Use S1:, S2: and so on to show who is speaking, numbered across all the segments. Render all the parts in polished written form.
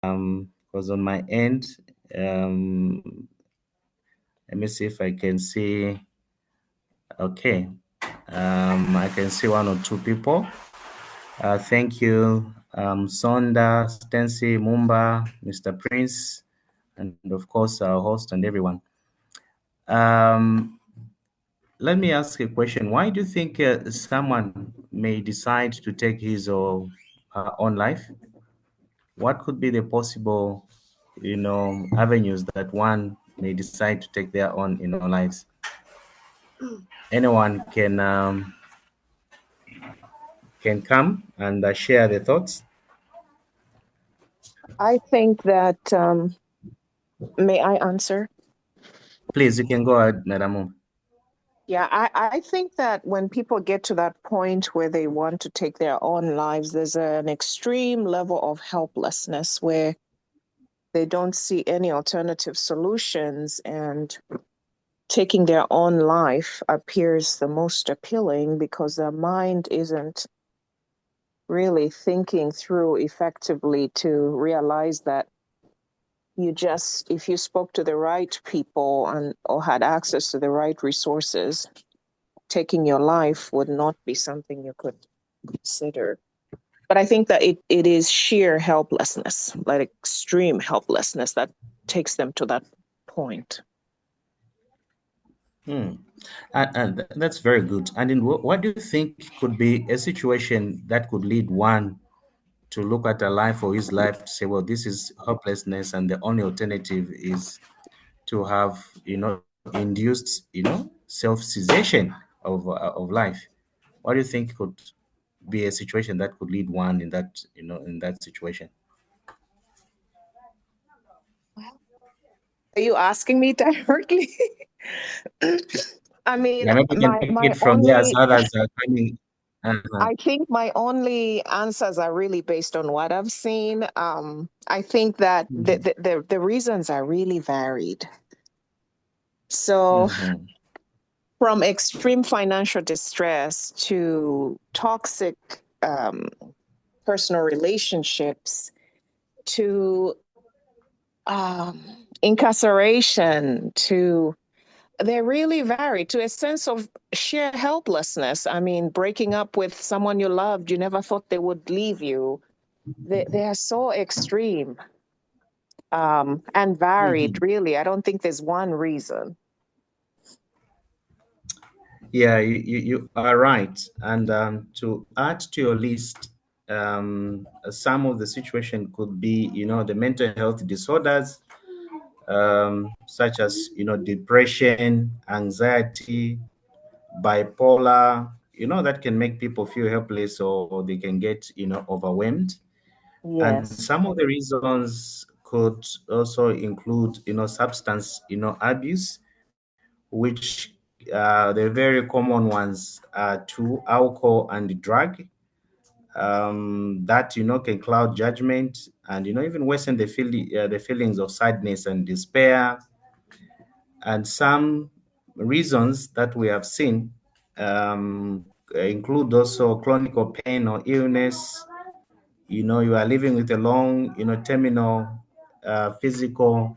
S1: because on my end, let me see if I can see. Okay, I can see one or two people. Thank you, Sonda, Stency, Mumba, Mr. Prince, and of course our host and everyone. Let me ask a question. Why do you think someone may decide to take his or her own life? What could be the possible, avenues that one may decide to take their own, lives? Anyone can come and share their thoughts.
S2: I think that, may I answer?
S1: Please, you can go ahead, Madam.
S2: Yeah, I think that when people get to that point where they want to take their own lives, there's an extreme level of helplessness where they don't see any alternative solutions, and taking their own life appears the most appealing because their mind isn't really thinking through effectively to realize that if you spoke to the right people or had access to the right resources, taking your life would not be something you could consider. But I think that it is sheer helplessness, like extreme helplessness, that takes them to that point.
S1: And that's very good. And in what do you think could be a situation that could lead one to look at a life or his life to say, well, this is hopelessness, and the only alternative is to have, induced, self-cessation of life? What do you think could be a situation that could lead one in that, in that situation?
S2: Are you asking me directly? I mean,
S1: Yeah, maybe we can take
S2: my
S1: it from there as
S2: only,
S1: others are coming. Uh-huh.
S2: I think my only answers are really based on what I've seen. I think that the reasons are really varied. So,
S1: Mhm.
S2: from extreme financial distress to toxic personal relationships to incarceration to they really vary, to a sense of sheer helplessness. I mean, breaking up with someone you loved, you never thought they would leave you. They are so extreme and varied,
S1: Mhm.
S2: really. I don't think there's one reason.
S1: Yeah, you are right. And to add to your list, some of the situation could be, the mental health disorders, such as, depression, anxiety, bipolar, that can make people feel helpless, or they can get, overwhelmed. And
S2: Yes.
S1: some of the reasons could also include, substance, abuse, which the very common ones are two: alcohol and drug. That, can cloud judgment and, even worsen the feelings of sadness and despair. And some reasons that we have seen include also chronic pain or illness. You are living with a long, terminal physical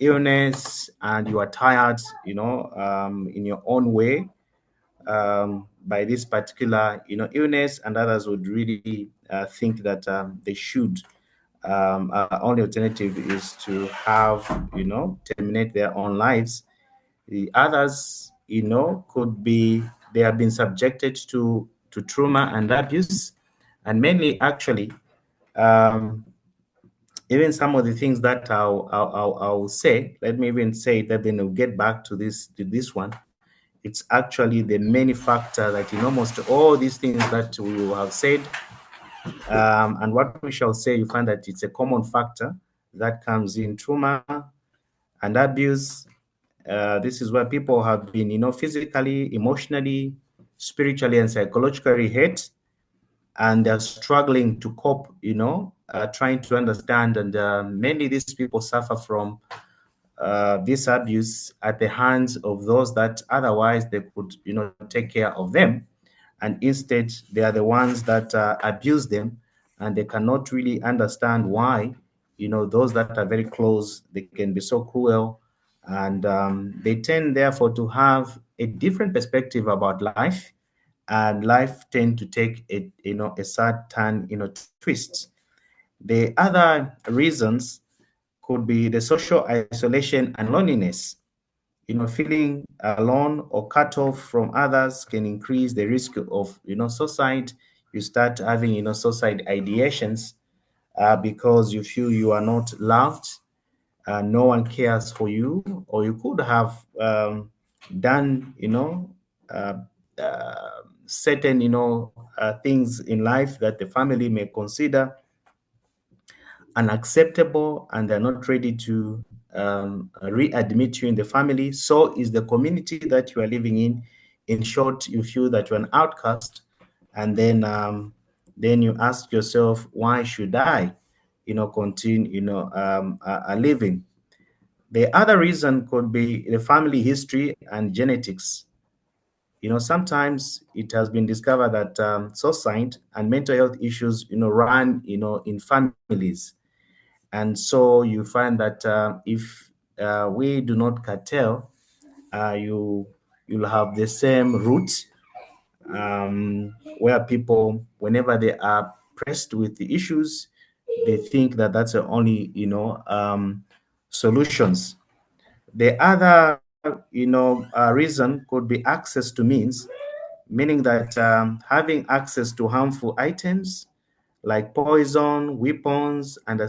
S1: illness, and you are tired, in your own way, by this particular, illness, and others would really think that they should. Our only alternative is to have, terminate their own lives. The others, could be they have been subjected to trauma and abuse, and mainly actually, um, even some of the things that I'll say, let me even say that, then we'll get back to this one. It's actually the main factor that in almost all these things that we will have said, and what we shall say, you find that it's a common factor that comes in trauma and abuse. This is where people have been, physically, emotionally, spiritually, and psychologically hurt, and they're struggling to cope, trying to understand. And mainly these people suffer from this abuse at the hands of those that otherwise they could, take care of them. And instead, they are the ones that abuse them and they cannot really understand why, those that are very close, they can be so cruel. And they tend, therefore, to have a different perspective about life, and life tend to take a sad turn, twist. The other reasons could be the social isolation and loneliness. Feeling alone or cut off from others can increase the risk of, suicide. You start having, suicide ideations, because you feel you are not loved, no one cares for you, or you could have done, uh, uh, certain, things in life that the family may consider unacceptable, and they're not ready to readmit you in the family. So is the community that you are living in. In short, you feel that you're an outcast, and then you ask yourself, why should I, continue, living? The other reason could be the family history and genetics. Sometimes it has been discovered that suicide and mental health issues, run, in families. And so you find that if we do not cartel, you'll have the same roots, where people, whenever they are pressed with the issues, they think that that's the only, solutions. The other, reason could be access to means, meaning that having access to harmful items like poison, weapons, and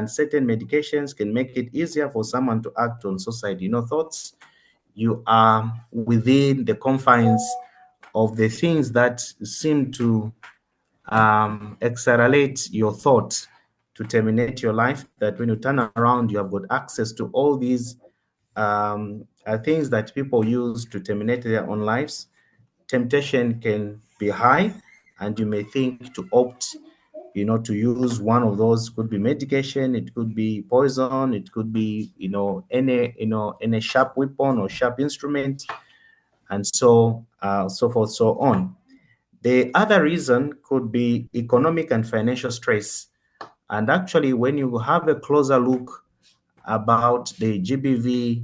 S1: certain medications can make it easier for someone to act on suicide. Thoughts, you are within the confines of the things that seem to accelerate your thought to terminate your life, that when you turn around, you have got access to all these things that people use to terminate their own lives. Temptation can be high, and you may think to opt, to use one of those. Could be medication, it could be poison, it could be, any sharp weapon or sharp instrument, and so forth, so on. The other reason could be economic and financial stress. And actually, when you have a closer look about the GBV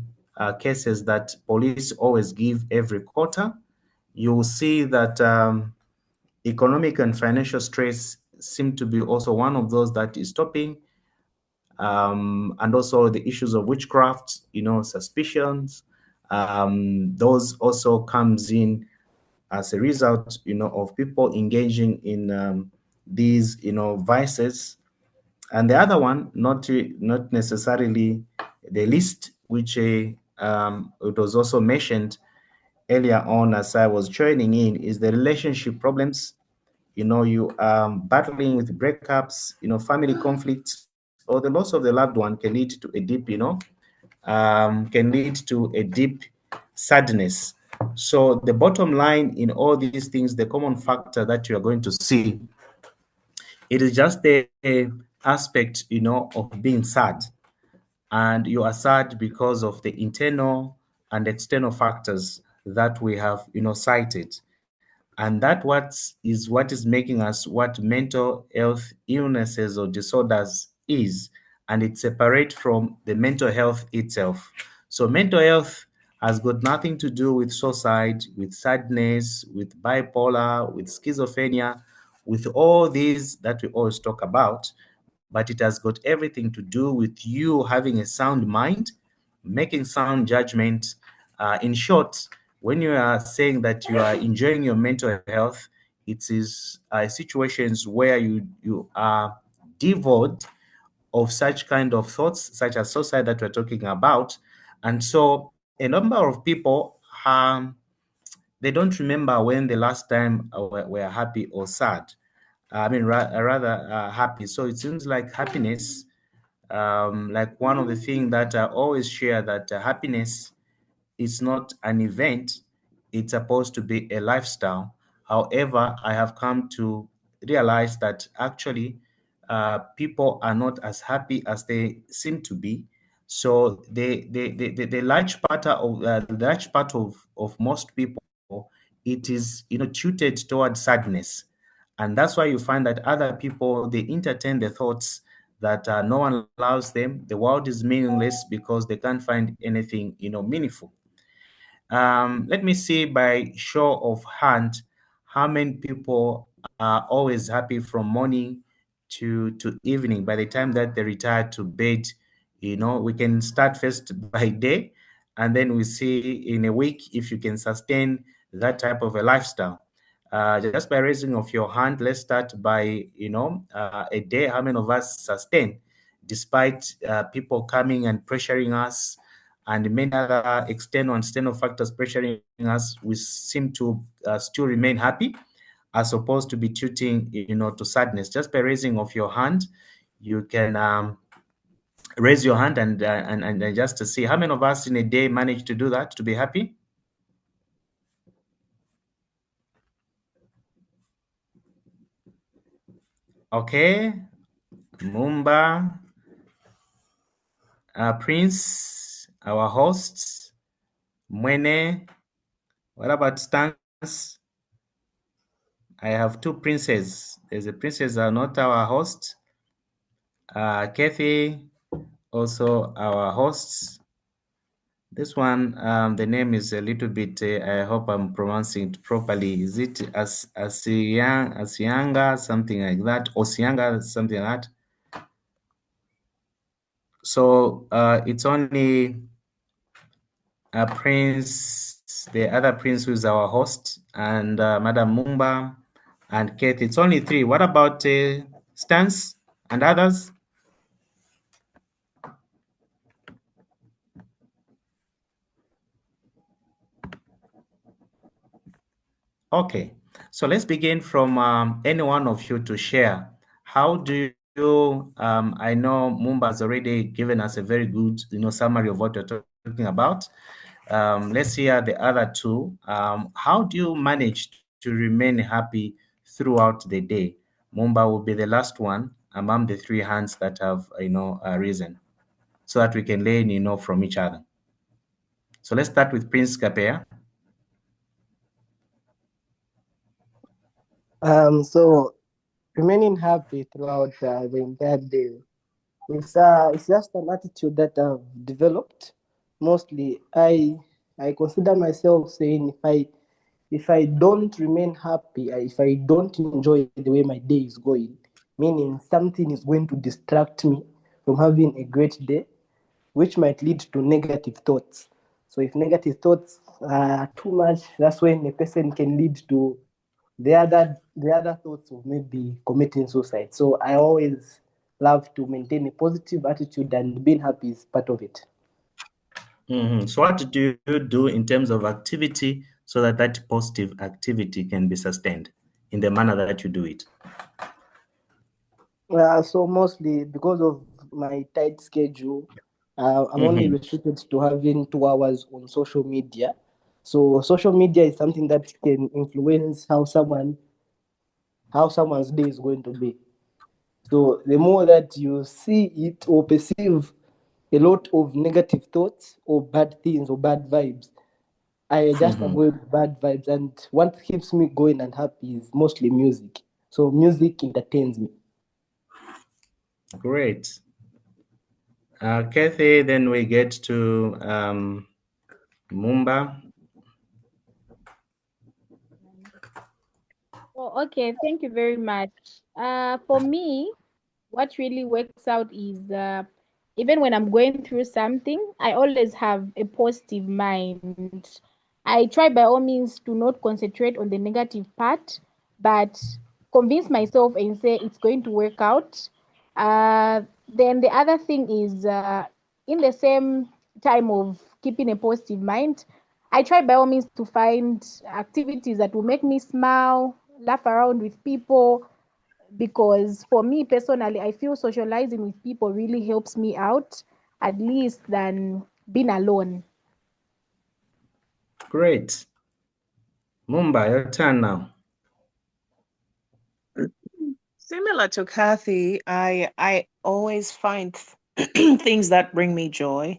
S1: cases that police always give every quarter, you will see that economic and financial stress seem to be also one of those that is stopping, and also the issues of witchcraft, suspicions. Those also comes in as a result, of people engaging in these, vices. And the other one, not necessarily the least, which it was also mentioned earlier on as I was joining in, is the relationship problems. You are battling with breakups, family conflicts, or the loss of the loved one can lead to a deep, sadness. So the bottom line in all these things, the common factor that you are going to see, it is just the aspect, of being sad. And you are sad because of the internal and external factors that we have, cited. And what is making us what mental health illnesses or disorders is, and it's separate from the mental health itself. So mental health has got nothing to do with suicide, with sadness, with bipolar, with schizophrenia, with all these that we always talk about, but it has got everything to do with you having a sound mind, making sound judgment. In short, when you are saying that you are enjoying your mental health, it is situations where you are devoid of such kind of thoughts, such as suicide that we're talking about. And so a number of people, they don't remember when the last time were happy or sad. I mean, rather happy. So it seems like happiness, like one of the things that I always share, that happiness is not an event, it's supposed to be a lifestyle. However, I have come to realize that actually people are not as happy as they seem to be. So the large part of most people, it is, tilted towards sadness. And that's why you find that other people, they entertain the thoughts that no one loves them. The world is meaningless because they can't find anything, meaningful. Let me see by show of hand, how many people are always happy from morning to evening. By the time that they retire to bed, we can start first by day, and then we see in a week if you can sustain that type of a lifestyle. Just by raising of your hand, let's start by a day. How many of us sustain, despite people coming and pressuring us, and many other external and external factors pressuring us, we seem to still remain happy, as opposed to be tilting, to sadness. Just by raising of your hand, you can raise your hand and just to see how many of us in a day manage to do that, to be happy. Okay, Mumba, Prince, our hosts, Mwene. What about Stans? I have two princes. There's a princess not our host. Kathy, also our hosts. This one, the name is a little bit, I hope I'm pronouncing it properly. Is it Asianga, something like that? Osianga, something like that? So it's only a Prince, the other Prince who is our host, and Madam Mumba and Kate. It's only three. What about Stans and others? Okay, so let's begin from any one of you to share. How do you, I know Mumba has already given us a very good, summary of what you're talking about. Let's hear the other two. How do you manage to remain happy throughout the day? Mumba will be the last one among the three hands that have, risen, so that we can learn, from each other. So let's start with Prince Kapea.
S3: So remaining happy throughout the entire day. It's just an attitude that I've developed. Mostly, I consider myself saying if I don't remain happy, if I don't enjoy the way my day is going, meaning something is going to distract me from having a great day, which might lead to negative thoughts. So if negative thoughts are too much, that's when a person can lead to the other thoughts of maybe committing suicide. So I always love to maintain a positive attitude, and being happy is part of it.
S1: So what do you do in terms of activity so that that positive activity can be sustained in the manner that you do it?
S3: So mostly because of my tight schedule, I'm only
S1: Mhm.
S3: restricted to having 2 hours on social media. So social media is something that can influence how someone's day is going to be. So the more that you see it or perceive a lot of negative thoughts or bad things or bad vibes, I just
S1: Mhm.
S3: avoid bad vibes. And what keeps me going and happy is mostly music. So music entertains me.
S1: Great. Kathy, then we get to Mumba.
S4: Oh, okay. Thank you very much. For me, what really works out is even when I'm going through something, I always have a positive mind. I try by all means to not concentrate on the negative part, but convince myself and say it's going to work out. Then the other thing is in the same time of keeping a positive mind, I try by all means to find activities that will make me smile, laugh around with people, because for me personally, I feel socializing with people really helps me out at least than being alone.
S1: Great. Mumba, your turn now.
S2: Similar to Kathy, I always find things that bring me joy.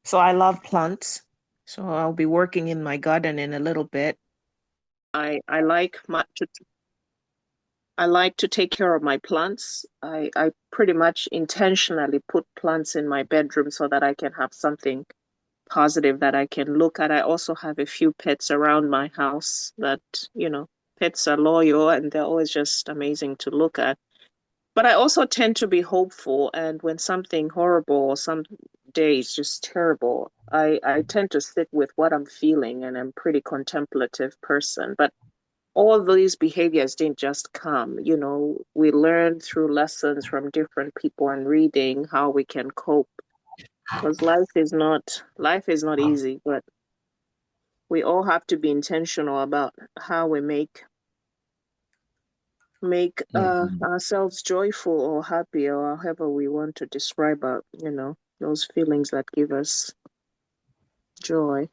S2: So I love plants. So I'll be working in my garden in a little bit. I like I like to take care of my plants. I pretty much intentionally put plants in my bedroom so that I can have something positive that I can look at. I also have a few pets around my house that, pets are loyal and they're always just amazing to look at. But I also tend to be hopeful, and when something horrible or some day is just terrible, I tend to sit with what I'm feeling, and I'm a pretty contemplative person. But all these behaviors didn't just come. We learn through lessons from different people and reading how we can cope. Because life is not easy, but we all have to be intentional about how we make ourselves joyful or happy, or however we want to describe those feelings that give us joy.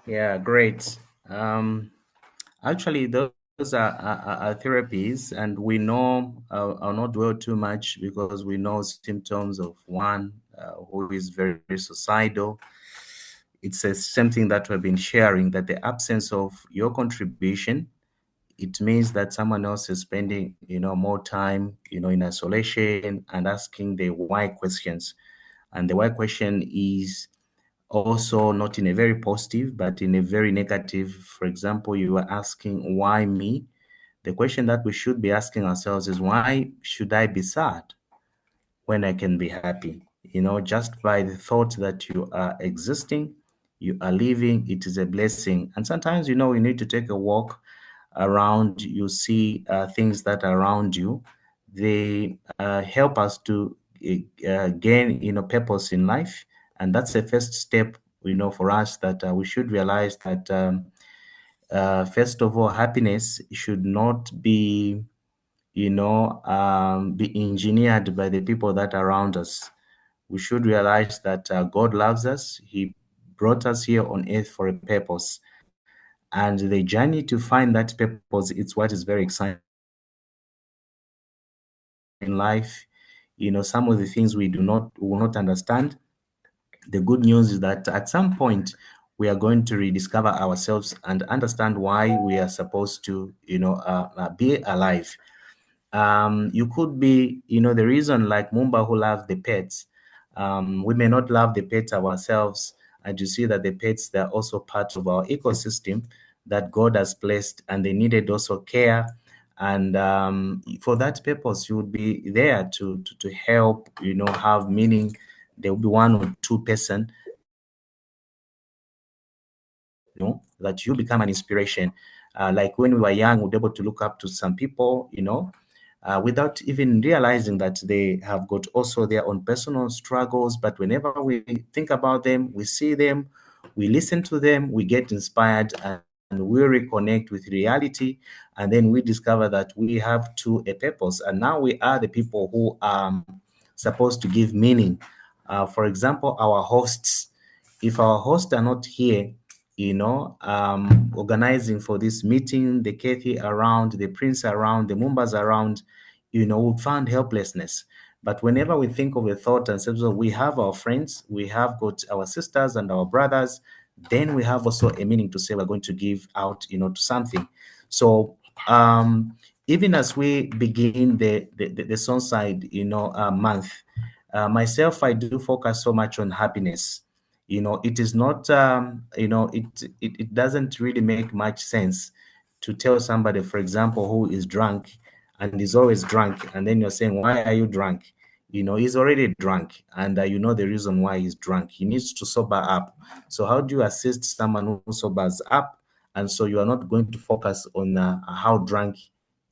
S1: Yeah, great. Actually, those are therapies, and we know, I'll not dwell too much because we know symptoms of one who is very, very suicidal. It's the same thing that we've been sharing, that the absence of your contribution, it means that someone else is spending, more time, in isolation and asking the why questions. And the why question is also not in a very positive, but in a very negative. For example, you are asking, why me? The question that we should be asking ourselves is, why should I be sad when I can be happy? Just by the thought that you are existing, you are living, it is a blessing. And sometimes, we need to take a walk around, you see things that are around you. They help us to gain, purpose in life. And that's the first step, for us, that we should realize that, first of all, happiness should not be, be engineered by the people that are around us. We should realize that God loves us. He brought us here on earth for a purpose. And the journey to find that purpose, it's what is very exciting in life. Some of the things we will not understand. The good news is that at some point we are going to rediscover ourselves and understand why we are supposed to, be alive. You could be, the reason, like Mumba, who love the pets. We may not love the pets ourselves, and you see that the pets, they're also part of our ecosystem that God has placed, and they needed also care. And for that purpose, you would be there to help, have meaning. There will be one or two person, that you become an inspiration. Like when we were young, we'd be able to look up to some people, without even realizing that they have got also their own personal struggles. But whenever we think about them, we see them, we listen to them, we get inspired, and we reconnect with reality. And then we discover that we have to a purpose. And now we are the people who are supposed to give meaning. For example, our hosts, if our hosts are not here, organizing for this meeting, the Kathy around, the Prince around, the Mumbas around, we found helplessness. But whenever we think of a thought and say, so we have our friends, we have got our sisters and our brothers, then we have also a meaning to say we're going to give out, to something. So even as we begin the Sunside, month, myself, I do focus so much on happiness. It is not, it doesn't really make much sense to tell somebody, for example, who is drunk and is always drunk, and then you're saying, why are you drunk? He's already drunk, and you know the reason why he's drunk. He needs to sober up. So how do you assist someone who sobers up? And so you are not going to focus on how drunk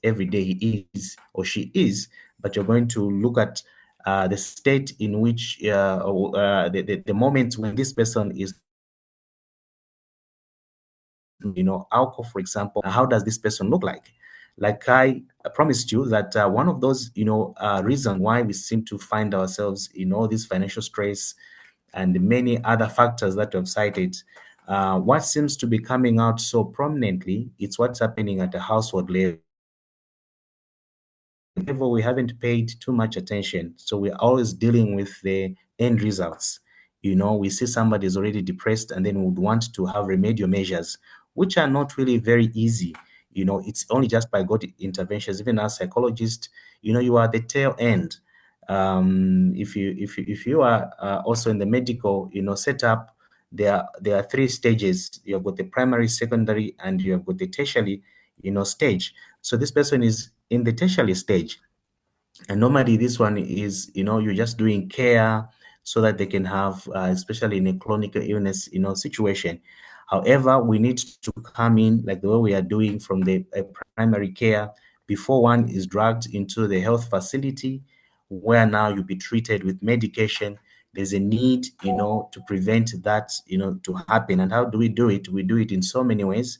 S1: every day he is or she is, but you're going to look at the state in which the moment when this person is, alcohol, for example. How does this person look like? Like I promised you that one of those, reason why we seem to find ourselves in all this financial stress and many other factors that we've cited, what seems to be coming out so prominently, it's what's happening at the household level. We haven't paid too much attention. So we're always dealing with the end results. We see somebody is already depressed and then would want to have remedial measures, which are not really very easy. it's only just by God interventions. Even as psychologists, you are the tail end. If you are also in the medical, setup, there are three stages. You have got the primary, secondary, and you have got the tertiary, stage. So this person is in the tertiary stage. And normally this one is, you're just doing care so that they can have, especially in a chronic illness, situation. However, we need to come in like the way we are doing from the primary care before one is dragged into the health facility, where now you'll be treated with medication. There's a need, to prevent that, to happen. And how do we do it? We do it in so many ways.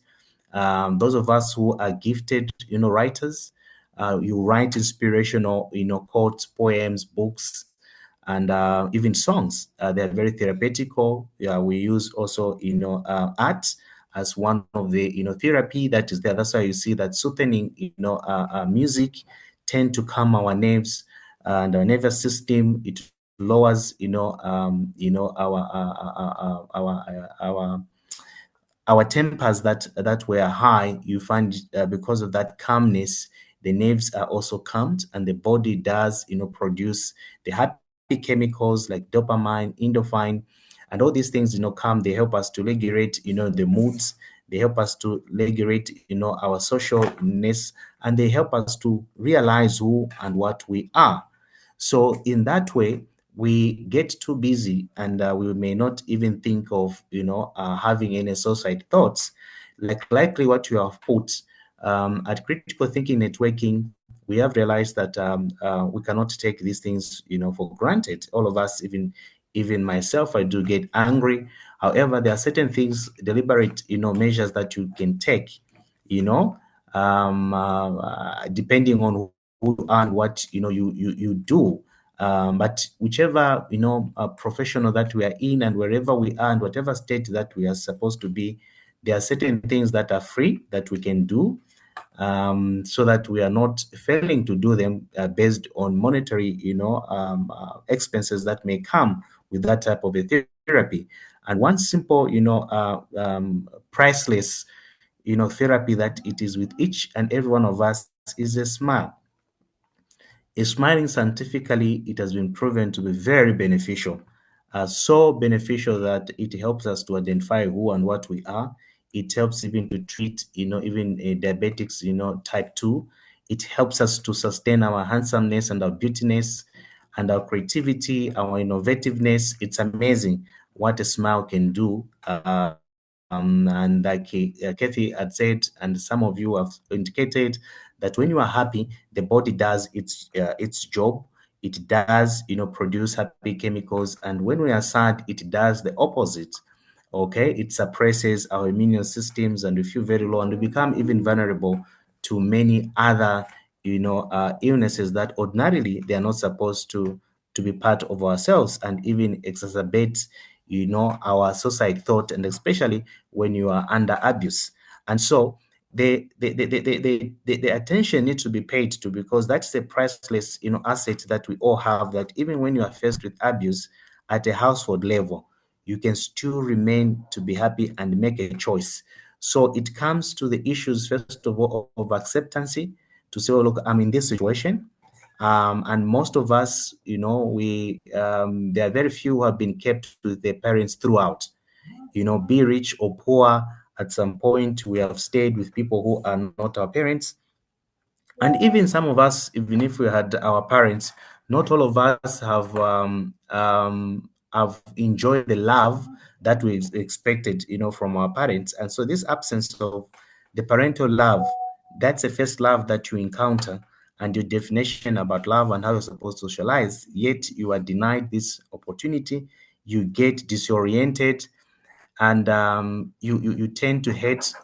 S1: Those of us who are gifted, writers, you write inspirational, quotes, poems, books, and even songs. They're very therapeutical. Yeah, we use also, art as one of the, therapy that is there. That's why you see that soothing, music tend to calm our nerves and our nervous system. It lowers, our tempers that were high. You find because of that calmness, the nerves are also calmed, and the body does, produce the happy chemicals like dopamine, endorphin, and all these things, calm. They help us to regulate, the moods. They help us to regulate, our socialness, and they help us to realize who and what we are. So in that way, we get too busy, and we may not even think of, having any suicide thoughts. Like likely what you have put, at critical thinking networking, we have realized that we cannot take these things, for granted. All of us, even myself, I do get angry. However, there are certain things, deliberate, measures that you can take, depending on who you are and what you do. But whichever professional that we are in, and wherever we are, and whatever state that we are supposed to be, there are certain things that are free that we can do, so that we are not failing to do them based on monetary, expenses that may come with that type of a therapy. And one simple, priceless, therapy that it is with each and every one of us is a smile. Smiling, scientifically, it has been proven to be very beneficial. So beneficial that it helps us to identify who and what we are. It helps even to treat, even diabetics, type 2. It helps us to sustain our handsomeness and our beautiness and our creativity, our innovativeness. It's amazing what a smile can do. And like Kathy had said, and some of you have indicated, that when you are happy, the body does its job. It does, produce happy chemicals, and when we are sad, it does the opposite. Okay, it suppresses our immune systems, and we feel very low, and we become even vulnerable to many other, illnesses that ordinarily they are not supposed to be part of ourselves, and even exacerbate, our suicide thought, and especially when you are under abuse. And so the attention needs to be paid to, because that's a priceless, asset that we all have, that even when you are faced with abuse at a household level, you can still remain to be happy and make a choice. So it comes to the issues, first of all, of acceptance, to say, oh, look, I'm in this situation. And most of us, we there are very few who have been kept with their parents throughout. Be rich or poor, at some point we have stayed with people who are not our parents. And even some of us, even if we had our parents, not all of us have enjoyed the love that we expected, from our parents. And so this absence of the parental love, that's the first love that you encounter, and your definition about love and how you're supposed to socialize. Yet you are denied this opportunity. You get disoriented, and you tend to hate,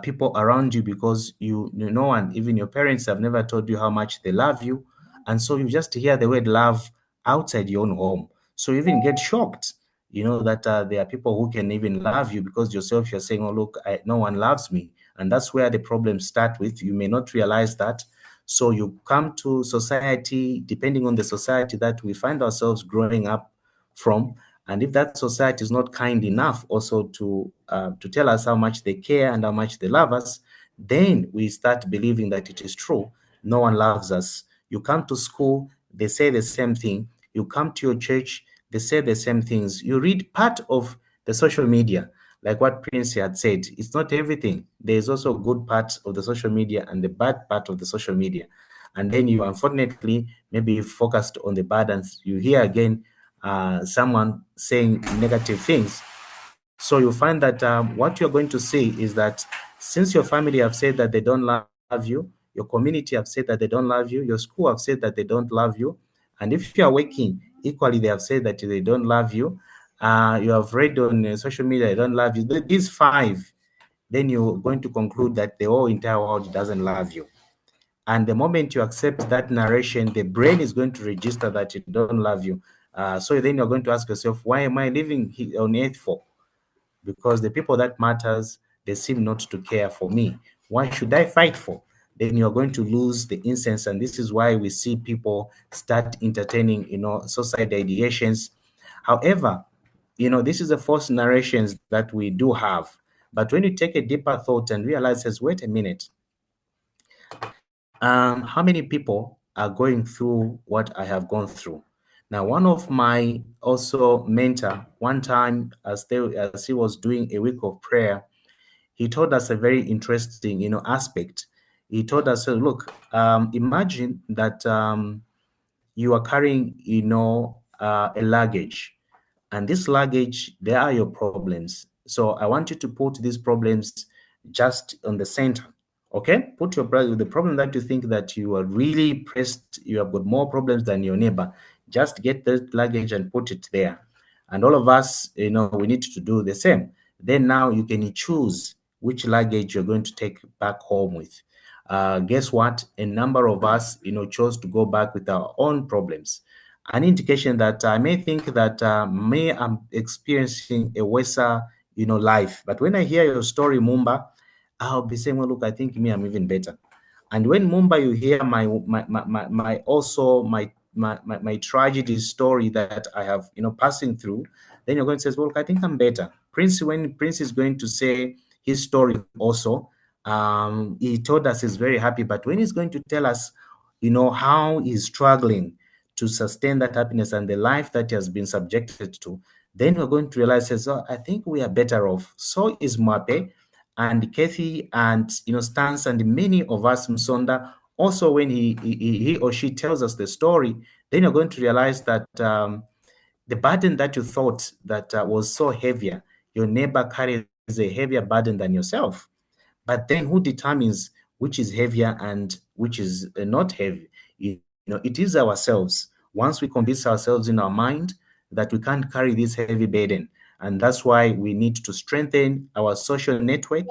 S1: people around you, because and even your parents have never told you how much they love you, and so you just hear the word love outside your own home. So you even get shocked, that there are people who can even love you, because yourself you're saying, oh look, no one loves me. And that's where the problems start with. You may not realize that. So you come to society, depending on the society that we find ourselves growing up from. And if that society is not kind enough also to tell us how much they care and how much they love us, then we start believing that it is true. No one loves us. You come to school, they say the same thing. You come to your church, they say the same things. You read part of the social media, like what Prince had said. It's not everything. There's also good parts of the social media and the bad part of the social media. And then you, unfortunately, maybe focused on the bad, and you hear again someone saying negative things. So you find that what you're going to see is that since your family have said that they don't love you, your community have said that they don't love you, your school have said that they don't love you, and if you are working, equally they have said that they don't love you. You have read on social media they don't love you. These five, then you're going to conclude that the whole entire world doesn't love you. And the moment you accept that narration, the brain is going to register that it don't love you. So then you're going to ask yourself, why am I living on earth for? Because the people that matters, they seem not to care for me. Why should I fight for? Then you're going to lose the incense. And this is why we see people start entertaining, suicide ideations. However, this is the false narrations that we do have. But when you take a deeper thought and realize, says, wait a minute, how many people are going through what I have gone through? Now, one of my also mentor, one time as he was doing a week of prayer, he told us a very interesting, aspect. He told us, look, imagine that you are carrying, a luggage, and this luggage, there are your problems. So I want you to put these problems just on the center. Okay, put your the problem that you think that you are really pressed, you have got more problems than your neighbor. Just get the luggage and put it there. And all of us, we need to do the same. Then now you can choose which luggage you're going to take back home with. Guess what? A number of us, chose to go back with our own problems. An indication that I may think that me, I'm experiencing a worse, life. But when I hear your story, Mumba, I'll be saying, well, look, I think me, I'm even better. And when Mumba, you hear my also my tragedy story that I have, passing through, then you're going to say, well, look, I think I'm better. Prince, when Prince is going to say his story also, he told us he's very happy, but when he's going to tell us, how he's struggling to sustain that happiness and the life that he has been subjected to, then we're going to realize, says, oh, I think we are better off. So is Mape and Kathy and Stans and many of us, Msonda. Also, when he or she tells us the story, then you're going to realize that the burden that you thought that was so heavier, your neighbor carries a heavier burden than yourself. But then who determines which is heavier and which is not heavy? It is ourselves. Once we convince ourselves in our mind that we can't carry this heavy burden, and that's why we need to strengthen our social network,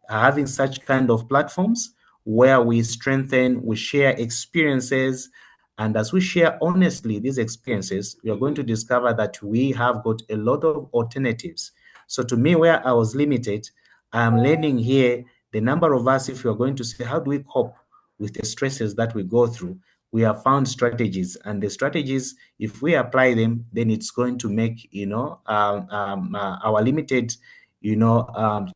S1: having such kind of platforms where we strengthen, we share experiences, and as we share honestly these experiences, we are going to discover that we have got a lot of alternatives. So to me, where I was limited, I'm learning here the number of us, if you're going to say, how do we cope with the stresses that we go through? We have found strategies, and the strategies, if we apply them, then it's going to make, our limited,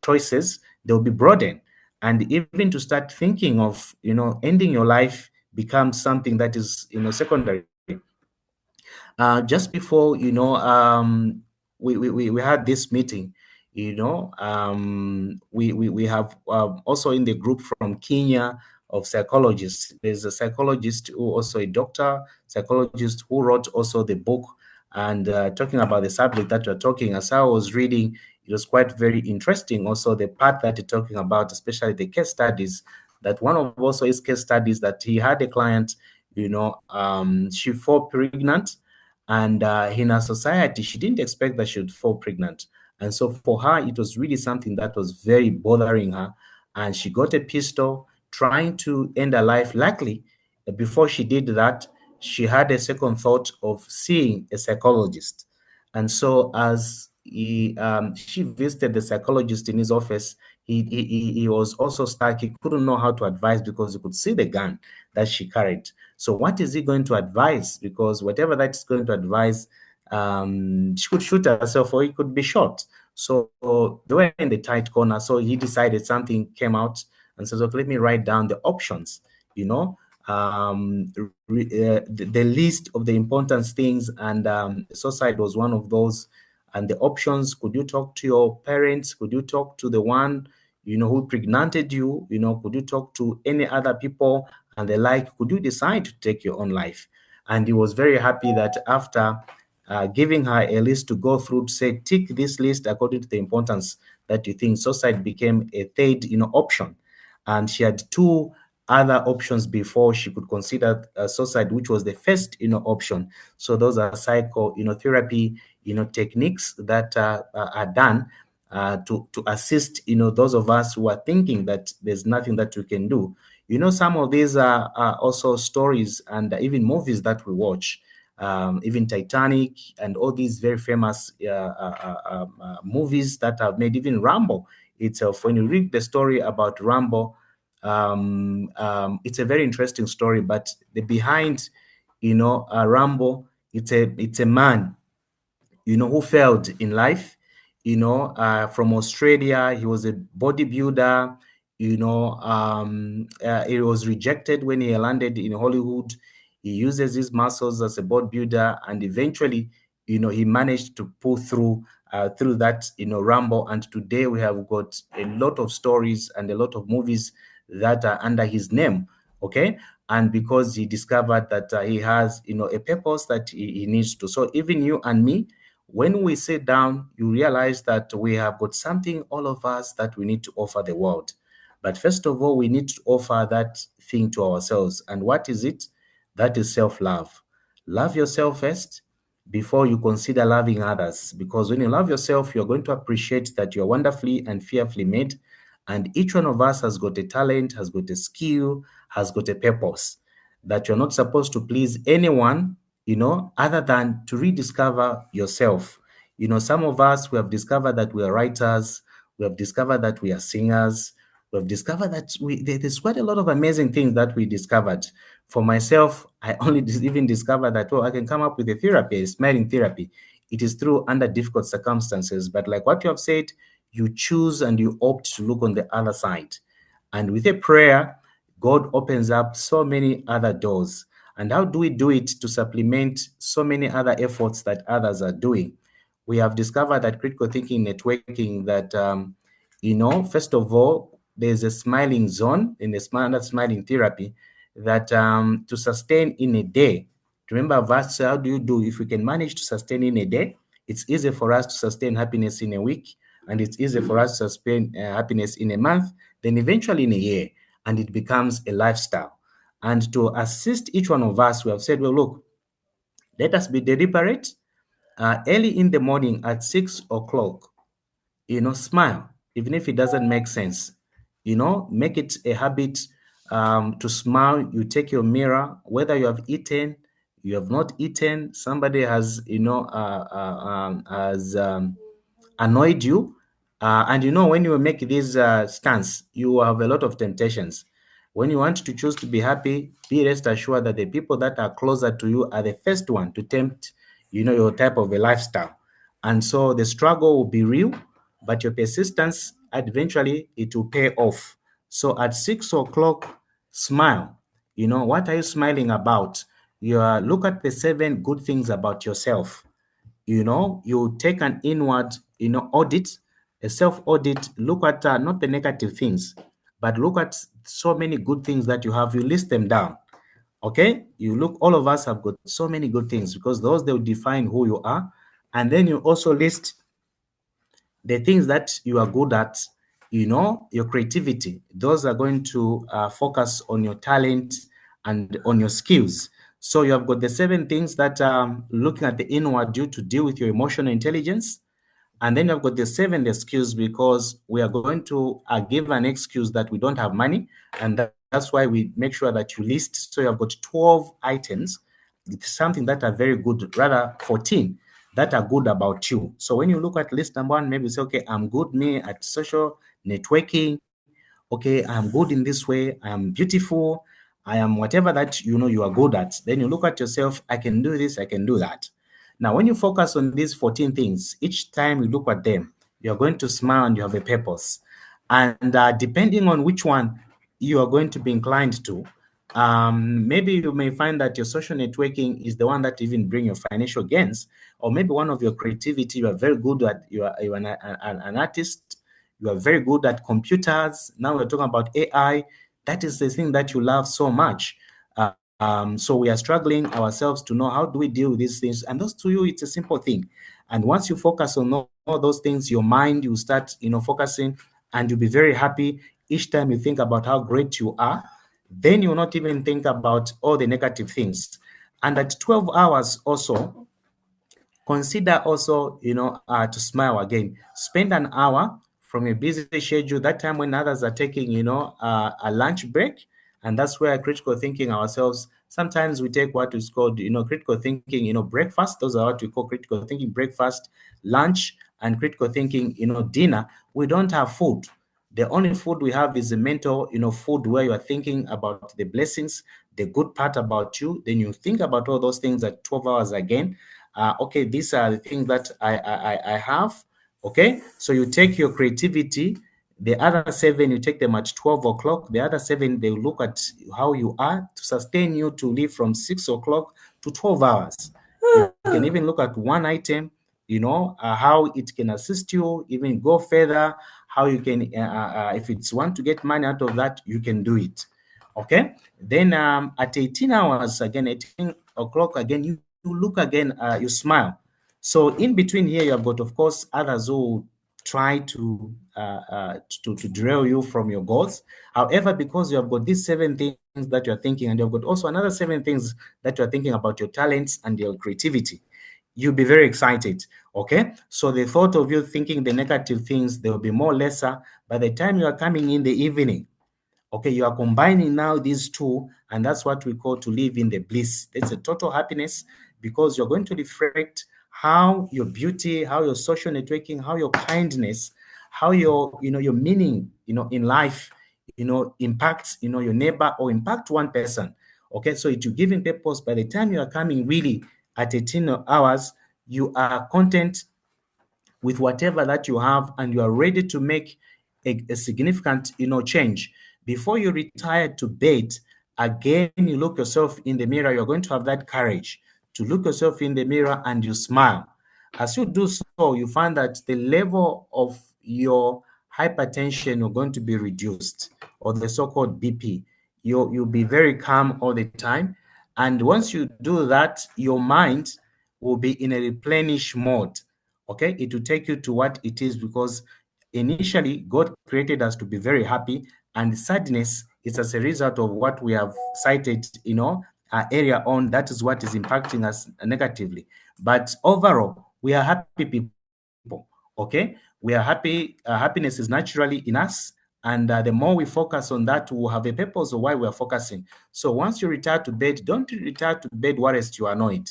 S1: choices, they'll be broadened. And even to start thinking of, ending your life becomes something that is, secondary. Just before, we had this meeting, we have also in the group from Kenya of psychologists. There's a psychologist who also a doctor, psychologist who wrote also the book and talking about the subject that we're talking. As I was reading, it was quite very interesting. Also, the part that you're talking about, especially the case studies, that one of also his case studies that he had a client, she fell pregnant, and in her society, she didn't expect that she would fall pregnant. And so for her, it was really something that was very bothering her. And she got a pistol trying to end her life. Luckily, before she did that, she had a second thought of seeing a psychologist. And so as she visited the psychologist in his office, he was also stuck. He couldn't know how to advise because he could see the gun that she carried. So what is he going to advise? Because whatever that's going to advise, she could shoot herself or he could be shot. So they were in the tight corner. So he decided something came out. and says, okay, let me write down the options, you know, the list of the important things, and suicide was one of those. And the options: could you talk to your parents? Could you talk to the one, you know, who pregnated you? You know, could you talk to any other people and the like? Could you decide to take your own life? And he was very happy that after giving her a list to go through, to say, tick this list according to the importance that you think, suicide became a third, you know, option. And she had two other options before she could consider suicide, which was the first, you know, option. So those are psycho, you know, therapy, you know, techniques that are done to assist, you know, those of us who are thinking that there's nothing that we can do. You know, some of these are also stories and even movies that we watch. Even Titanic and all these very famous movies that have made, even Rambo itself. When you read the story about Rambo, it's a very interesting story. But the behind, you know, Rambo, it's a man, you know, who failed in life, you know, from Australia. He was a bodybuilder, you know. He was rejected when he landed in Hollywood. He uses his muscles as a bodybuilder, and eventually, you know, he managed to pull through that, you know, Rambo. And today we have got a lot of stories and a lot of movies that are under his name. Okay. And because he discovered that he has, you know, a purpose that he needs to. So even you and me, when we sit down, you realize that we have got something, all of us, that we need to offer the world. But first of all, we need to offer that thing to ourselves. And what is it? That is self-love. Love yourself first before you consider loving others. Because when you love yourself, you're going to appreciate that you're wonderfully and fearfully made. And each one of us has got a talent, has got a skill, has got a purpose. That you're not supposed to please anyone, you know, other than to rediscover yourself. You know, some of us, we have discovered that we are writers, we have discovered that we are singers, we have discovered that there's quite a lot of amazing things that we discovered. For myself, I only even discovered that, oh, I can come up with a therapy, a smiling therapy. It is through under difficult circumstances. But like what you have said, you choose and you opt to look on the other side. And with a prayer, God opens up so many other doors. And how do we do it? To supplement so many other efforts that others are doing. We have discovered that critical thinking networking, that, you know, first of all, there's a smiling zone in the smiling therapy that to sustain in a day. Remember, verse, how do you do? If we can manage to sustain in a day, it's easy for us to sustain happiness in a week, and it's easy for us to sustain happiness in a month, then eventually in a year, and it becomes a lifestyle. And to assist each one of us, we have said, well, look, let us be deliberate. Early in the morning at 6 o'clock, you know, smile, even if it doesn't make sense. You know, make it a habit to smile. You take your mirror, whether you have eaten, you have not eaten, somebody has, you know, has annoyed you. And you know, when you make this stance, you have a lot of temptations. When you want to choose to be happy, be rest assured that the people that are closer to you are the first one to tempt, you know, your type of a lifestyle. And so the struggle will be real, but your persistence, eventually it will pay off. So at 6 o'clock, smile. You know, what are you smiling about? Look at the 7 good things about yourself. You know, you take an inward, you know, audit, a self audit. Look at not the negative things, but look at so many good things that you have. You list them down. Okay, you look, all of us have got so many good things, because those, they will define who you are. And then you also list the things that you are good at, you know, your creativity. Those are going to focus on your talent and on your skills. So you have got the 7 things that looking at the inward, due to deal with your emotional intelligence. And then you've got the 7 excuse, because we are going to give an excuse that we don't have money. And that's why we make sure that you list. So you've got 12 items, something that are very good, rather 14 that are good about you. So when you look at list number 1, maybe you say, okay, I'm good, me, at social networking. Okay, I'm good in this way. I am beautiful. I am whatever that you know you are good at. Then you look at yourself, I can do this, I can do that. Now, when you focus on these 14 things, each time you look at them, you're going to smile and you have a purpose. And depending on which one you are going to be inclined to. Maybe you may find that your social networking is the one that even bring your financial gains, or maybe one of your creativity. You are very good at. You are an artist. You are very good at computers. Now we're talking about AI. That is the thing that you love so much. So we are struggling ourselves to know how do we deal with these things. And those to you, it's a simple thing. And once you focus on all those things, your mind, you start, focusing, and you'll be very happy each time you think about how great you are. Then you'll not even think about all the negative things. And at 12 hours also, consider also, to smile again. Spend an hour from your busy schedule, that time when others are taking, a lunch break. And that's where critical thinking ourselves, sometimes we take what is called, critical thinking, breakfast. Those are what we call critical thinking breakfast, lunch, and critical thinking, dinner. We don't have food. The only food we have is the mental, food where you are thinking about the blessings, the good part about you. Then you think about all those things at 12 hours again. Okay, these are the things that I have. Okay, so you take your creativity. The other 7, you take them at 12 o'clock. The other 7, they look at how you are to sustain you to live from 6 o'clock to 12 hours. You can even look at one item, how it can assist you, even go further, how you can, if it's want to get money out of that, you can do it. Okay. Then at 18 hours, again, 18 o'clock, again, you look again, you smile. So in between here, you have got, of course, others who try to derail you from your goals. However, because you have got these 7 things that you're thinking, and you've got also another 7 things that you're thinking about your talents and your creativity, you'll be very excited. Okay, so the thought of you thinking the negative things, they will be more lesser by the time you are coming in the evening. Okay, you are combining now these two, and that's what we call to live in the bliss. It's a total happiness, because you're going to reflect how your beauty, how your social networking, how your kindness, how your meaning, in life, impacts, your neighbor, or impact one person. Okay, so it will give him purpose. By the time you are coming really at 18 hours, you are content with whatever that you have, and you are ready to make a significant, change. Before you retire to bed, again, you look yourself in the mirror. You're going to have that courage to look yourself in the mirror and you smile. As you do so, you find that the level of your hypertension are going to be reduced, or the so-called BP. You'll be very calm all the time. And once you do that, your mind will be in a replenish mode. Okay, it will take you to what it is, because initially God created us to be very happy, and sadness is as a result of what we have cited, area on. That is what is impacting us negatively. But overall, we are happy people. Okay, we are happy. Happiness is naturally in us, and the more we focus on that, we'll have a purpose of why we are focusing. So once you retire to bed, don't retire to bed whilst you are annoyed.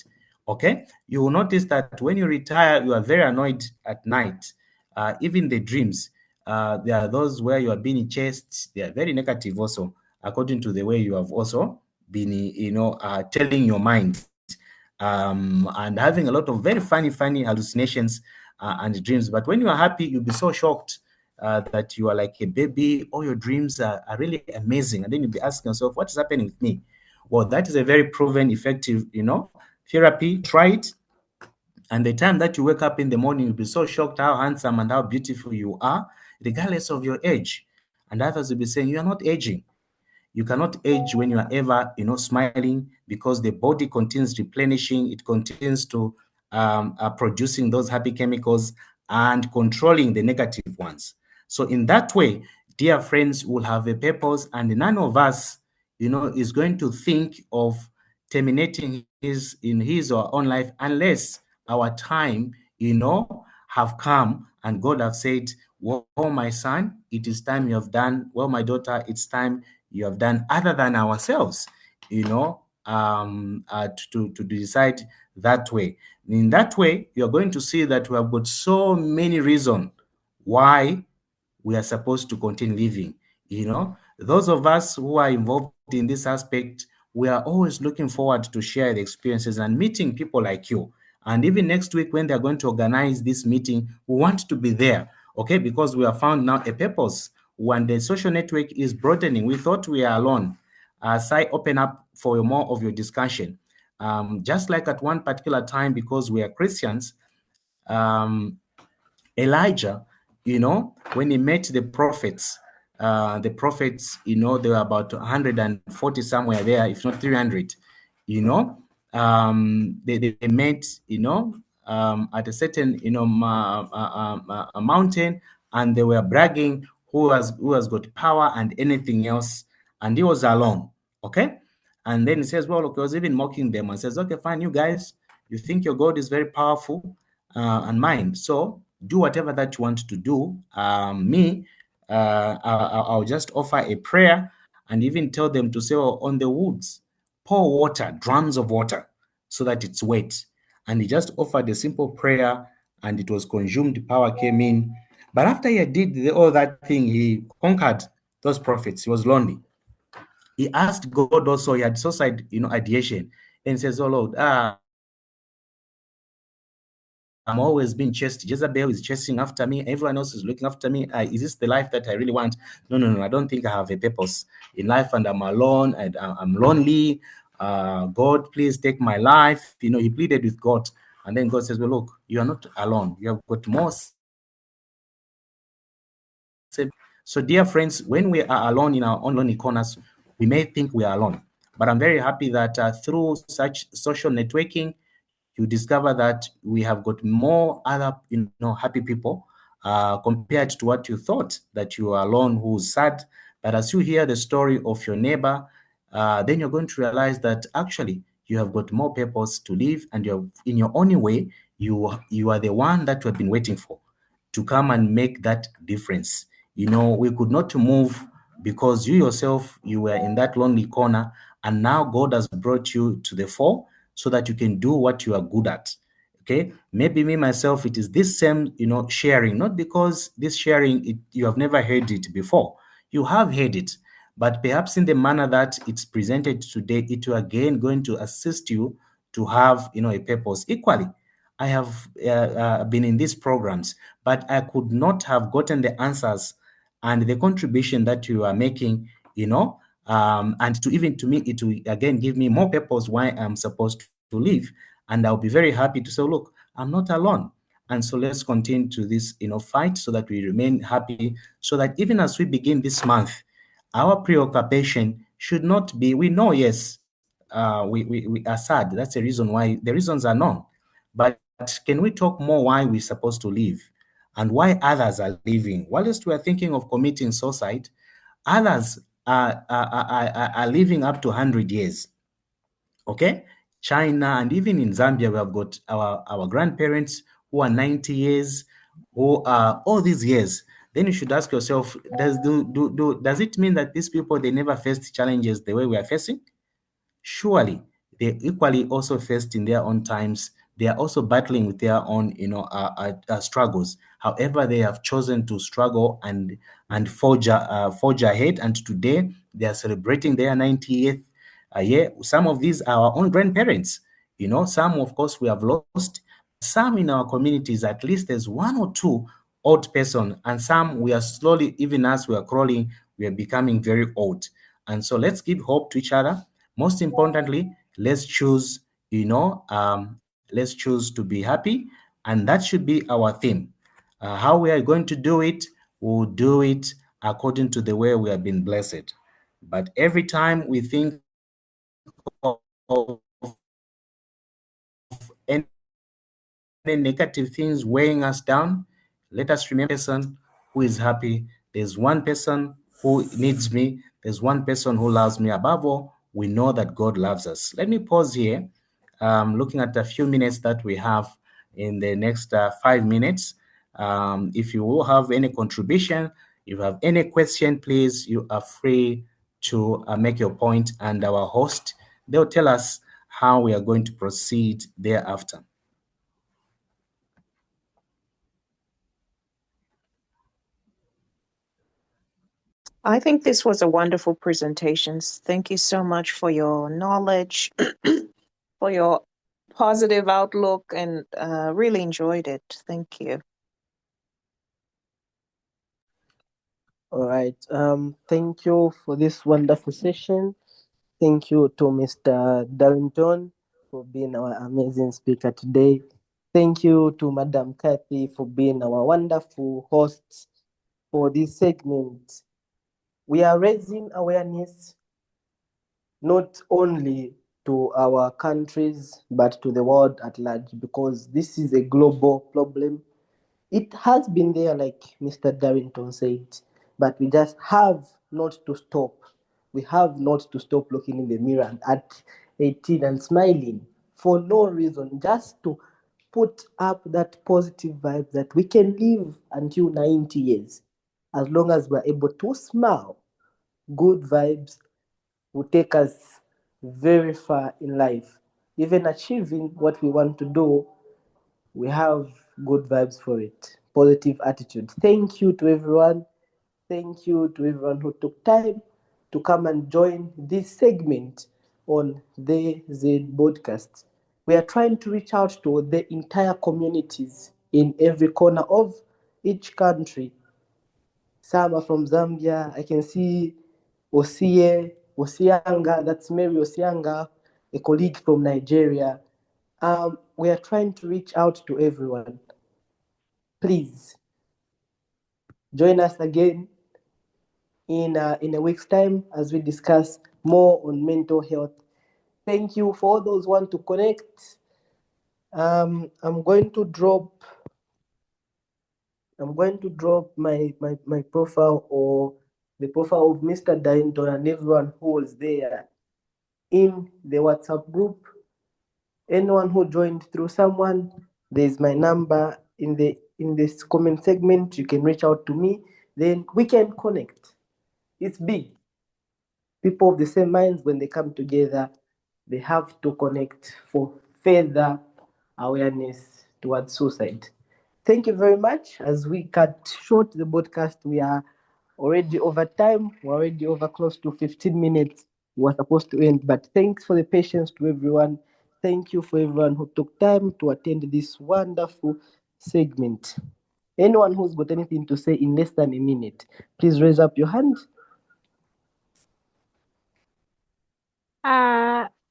S1: Okay, you will notice that when you retire, you are very annoyed at night. Even the dreams, there are those where you are being chased. They are very negative also, according to the way you have also been, telling your mind, and having a lot of very funny hallucinations and dreams. But when you are happy, you'll be so shocked that you are like a baby. All your dreams are really amazing, and then you'll be asking yourself, what is happening with me? Well, that is a very proven, effective, therapy. Try it. And the time that you wake up in the morning, you'll be so shocked how handsome and how beautiful you are, regardless of your age. And others will be saying, you are not aging. You cannot age when you are ever, smiling, because the body continues replenishing. It continues to producing those happy chemicals and controlling the negative ones. So in that way, dear friends, will have a purpose, and none of us, is going to think of terminating in his or own life, unless our time, have come and God have said, well, my son, it is time you have done. Well, my daughter, it's time you have done, other than ourselves, to decide that way. In that way, you're going to see that we have got so many reasons why we are supposed to continue living. Those of us who are involved in this aspect, we are always looking forward to share the experiences and meeting people like you. And even next week, when they're going to organize this meeting, we want to be there, okay? Because we have found now a purpose when the social network is broadening, we thought we are alone. Sai, open up for more of your discussion. Just like at one particular time, because we are Christians, Elijah, when he met the prophets, there were about 140 somewhere there, if not 300, they met, at a certain, a mountain, and they were bragging who has got power and anything else, and he was alone, okay? And then he says, well, look, he was even mocking them and says, okay, fine, you guys, you think your God is very powerful, and mine. So do whatever that you want to do. I'll just offer a prayer and even tell them to say, on the woods, pour water, drums of water, so that it's wet. And he just offered a simple prayer, and it was consumed. Power came in. But after he did all that thing, he conquered those prophets. He was lonely. He asked God also. He had suicide, ideation, and he says, "Oh Lord, I'm always being chased. Jezebel is chasing after me. Everyone else is looking after me. Is this the life that I really want? No. I don't think I have a purpose in life, and I'm alone, and I'm lonely. God, please take my life." He pleaded with God, and then God says, "Well, look, you are not alone. You have got more." So, dear friends, when we are alone in our own lonely corners, we may think we are alone. But I'm very happy that through such social networking, you discover that we have got more other, happy people compared to what you thought, that you are alone, who's sad. But as you hear the story of your neighbor, then you're going to realize that actually you have got more purpose to live, and you're in your own way. You are the one that we have been waiting for to come and make that difference. We could not move because you yourself, you were in that lonely corner, and now God has brought you to the fore so that you can do what you are good at. Okay, maybe me myself, it is this same, sharing, not because this sharing, you have never heard it before. You have heard it, but perhaps in the manner that it's presented today, it will again going to assist you to have, a purpose. Equally, I have been in these programs, but I could not have gotten the answers and the contribution that you are making, and to me, it will again give me more purpose why I'm supposed to live. And I'll be very happy to say, look, I'm not alone. And so let's continue to this, fight so that we remain happy, so that even as we begin this month, our preoccupation should not be, we know, yes, we are sad. That's the reason why, the reasons are known. But can we talk more why we're supposed to live and why others are living? Whilst we are thinking of committing suicide, others are living up to 100 years. Okay? China, and even in Zambia, we have got our grandparents who are 90 years, who are all these years. Then you should ask yourself, does it mean that these people, they never faced challenges the way we are facing? Surely they equally also faced in their own times. They are also battling with their own, struggles. However, they have chosen to struggle and forge ahead. And today they are celebrating their 90th year. Some of these are our own grandparents. Some, of course, we have lost. Some in our communities, at least there's one or two old person, and some we are slowly, even as we are crawling, we are becoming very old. And so let's give hope to each other. Most importantly, let's choose, let's choose to be happy, and that should be our theme. How we are going to do it, we'll do it according to the way we have been blessed. But every time we think of any negative things weighing us down, let us remember person who is happy. There's one person who needs me. There's one person who loves me. Above all, we know that God loves us. Let me pause here, looking at a few minutes that we have in the next 5 minutes. If you will have any contribution, if you have any question, please, you are free to make your point, and our host, they'll tell us how we are going to proceed thereafter.
S2: I think this was a wonderful presentation. Thank you so much for your knowledge, for your positive outlook, and really enjoyed it. Thank you.
S3: All right. Thank you for this wonderful session. Thank you to Mr. Darlington for being our amazing speaker today. Thank you to Madam Kathy for being our wonderful host for this segment. We are raising awareness not only to our countries but to the world at large because this is a global problem. It has been there, like Mr. Darrington said, but we just have not to stop. We have not to stop looking in the mirror at 18 and smiling for no reason, just to put up that positive vibe that we can live until 90 years. As long as we're able to smile, good vibes will take us very far in life. Even achieving what we want to do, we have good vibes for it. Positive attitude. Thank you to everyone. Thank you to everyone who took time to come and join this segment on the Z podcast. We are trying to reach out to the entire communities in every corner of each country. Some are from Zambia. I can see Osianga, that's Mary Osianga, a colleague from Nigeria. We are trying to reach out to everyone. Please join us again in a week's time as we discuss more on mental health. Thank you for all those who want to connect. I'm going to drop my profile or the profile of Mr. Darlington and everyone who was there in the WhatsApp group. Anyone who joined through someone, there's my number in this comment segment. You can reach out to me, then we can connect. It's big. People of the same minds, when they come together, they have to connect for further awareness towards suicide. Thank you very much. As we cut short the podcast, we are already over time. We're already over close to 15 minutes. We're supposed to end, but thanks for the patience to everyone. Thank you for everyone who took time to attend this wonderful segment. Anyone who's got anything to say in less than a minute, please raise up your hand.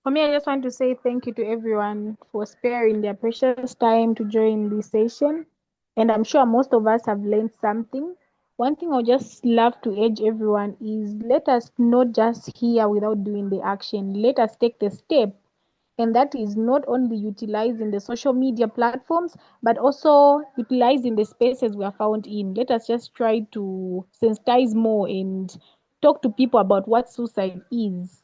S4: For me, I just want to say thank you to everyone for sparing their precious time to join this session. And I'm sure most of us have learned something. One thing I would just love to urge everyone is let us not just hear without doing the action. Let us take the step. And that is not only utilizing the social media platforms, but also utilizing the spaces we are found in. Let us just try to sensitize more and talk to people about what suicide is.